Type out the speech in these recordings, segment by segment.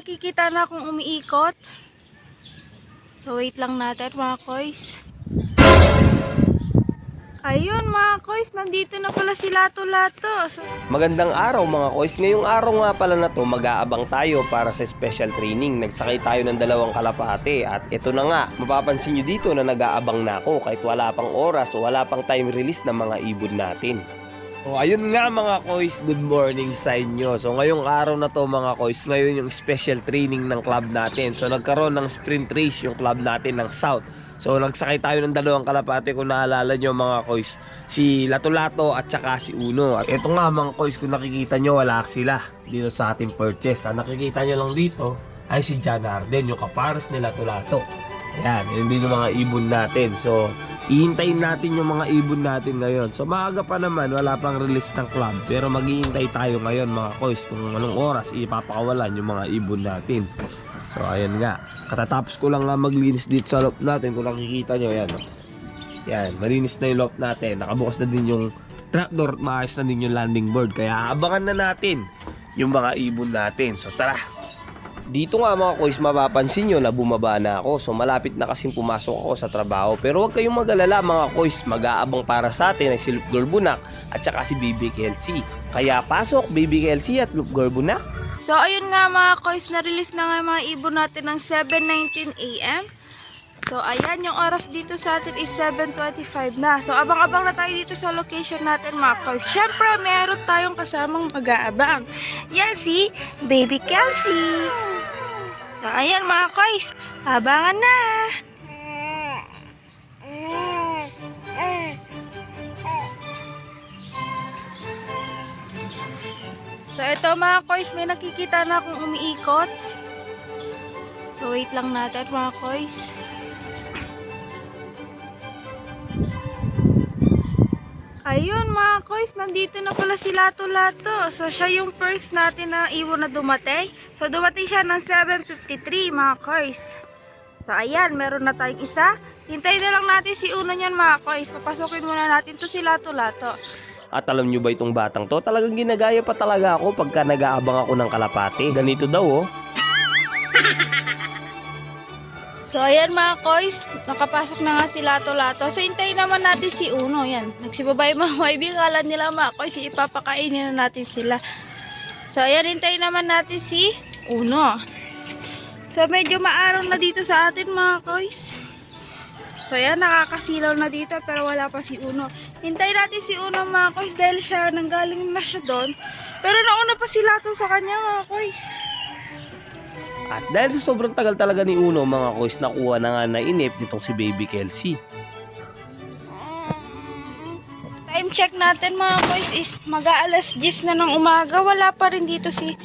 nakikita na akong umiikot. So wait lang natin mga koys. Ayun mga koys, nandito na pala si Lato-Lato. Magandang araw mga koys. Ngayong araw nga pala na to, mag-aabang tayo para sa special training. Nagsakay tayo ng 2 kalapate. At ito na nga, mapapansin nyo dito na nag-aabang na ako kahit wala pang oras o wala pang time release ng mga ibon natin. So ayun nga mga koys, good morning sa inyo. So ngayong araw na to mga koys, ngayon yung special training ng club natin. So nagkaroon ng sprint race yung club natin ng South. So nagsakay tayo ng 2 kalapate, kung naalala nyo mga koys, si Lato-Lato at saka si Uno. At ito nga mga koys, kung nakikita nyo, wala sila dito sa ating purchase. Ang nakikita nyo lang dito ay si John Arden, yung kapares ni Lato-Lato. Ayan, yun din yung mga ibon natin. So ihintayin natin yung mga ibon natin ngayon. So maaga pa naman, wala pang release ng club, pero maghihintay tayo ngayon mga koys kung anong oras ipapakawalan yung mga ibon natin. So ayan nga, katatapos ko lang nga maglinis dito sa loft natin. Kung nakikita nyo, yan, yan, malinis na yung loft natin. Nakabukas na din yung trapdoor, maayos na din yung landing board. Kaya abangan na natin yung mga ibon natin. So tara. Dito nga mga koys, mapapansin nyo na bumaba na ako. So malapit na kasing pumasok ako sa trabaho. Pero huwag kayong mag-alala mga koys, mag-aabang para sa atin ay si Loop Girl Bunak at saka si Baby Kelsey. Kaya pasok Baby Kelsey at Loop Girl Bunak. So ayun nga mga koys, na-release na nga yung mga ibon natin ng 7:19 AM. So ayan, yung oras dito sa atin is 7:25 na. So abang-abang na tayo dito sa location natin mga koys. Syempre meron tayong kasamang mag-aabang. Yan si Baby Kelsey. So ayan mga koys, abangan na. So ito mga koys, may nakikita na akong umiikot. So wait lang natin mga koys. Ayun mga koys, nandito na pala si Lato-Lato. So siya yung first natin na ibon na dumating. So dumating siya ng 7:53 mga koys. So ayan, meron na tayong isa. Hintayin na lang natin si Uno niyan mga koys. Papasokin muna natin to si Lato-Lato. At alam nyo ba itong batang to? Talagang ginagaya pa talaga ako pagka nag-aabang ako ng kalapate. Ganito daw oh. So ayan mga koys, nakapasok na nga si Lato-Lato. So hintayin naman natin si Uno. Yan, nagsibaba yung mga YB. Kala nila mga koys, ipapakainin na natin sila. So ayan, hintayin naman natin si Uno. So medyo maaraw na dito sa atin mga koys. So ayan, nakakasilaw na dito pero wala pa si Uno. Hintayin natin si Uno mga koys dahil siya nanggaling na siya doon. Pero nauna pa si Lato sa kanya mga koys. At dahil sa sobrang tagal talaga ni Uno mga koys, nakuha na nga na inip nitong si Baby Kelsey. Time check natin mga koys is mag-aalas 10 na ng umaga. Wala pa rin dito si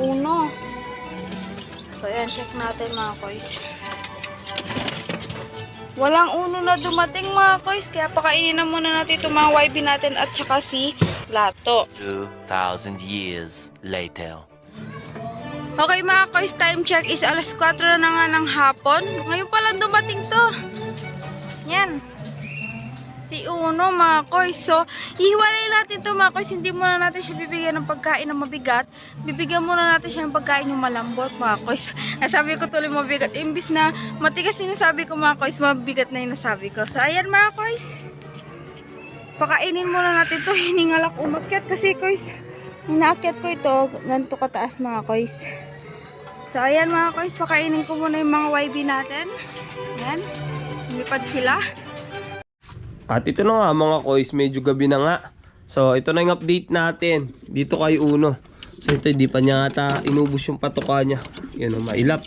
Uno. So ayan, check natin mga koys. Walang Uno na dumating mga koys, kaya pakainin na muna natin itong mga YB natin at saka si Lato. 2,000 years later. Okay mga koys, time check is alas 4 na nga ng hapon. Ngayon pa lang dumating to. Yan. Si Uno mga koys. So, hiwalay natin to mga koys. Hindi muna natin siya bibigyan ng pagkain na mabigat. Bibigyan muna natin siya ng pagkain yung malambot mga koys. Nasabi ko tuloy mabigat. Imbis na matigas yung nasabi ko mga koys, mabigat na yung nasabi ko. So, ayan mga koys. Pakainin muna natin to. Hiningal ako umakyat kasi koys. Inaakyat ko ito. Ganito kataas mga koys. So, ayan mga koys. Pakainin ko muna yung mga YB natin. Ayan. Lumipad sila. At ito na nga mga koys, medyo gabi na nga. So ito na yung update natin dito kay Uno. So ito, hindi pa niya ata inubos yung patoka niya. Yan o, mailap.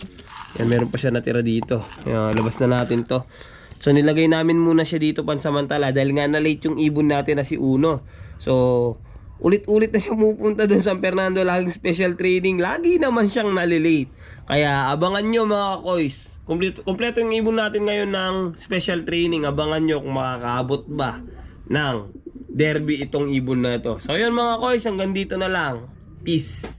Yan, meron pa siya natira dito. Yan, labas na natin to. So nilagay namin muna siya dito pansamantala dahil nga na late yung ibon natin na si Uno. So ulit-ulit na siya pupunta dun sa San Fernando, laging special training. Lagi naman siyang nalilate. Kaya abangan nyo mga koys. Kompleto yung ibon natin ngayon ng special training. Abangan nyo kung makakaabot ba ng derby itong ibon na ito. So yun mga koys, hanggang dito na lang. Peace.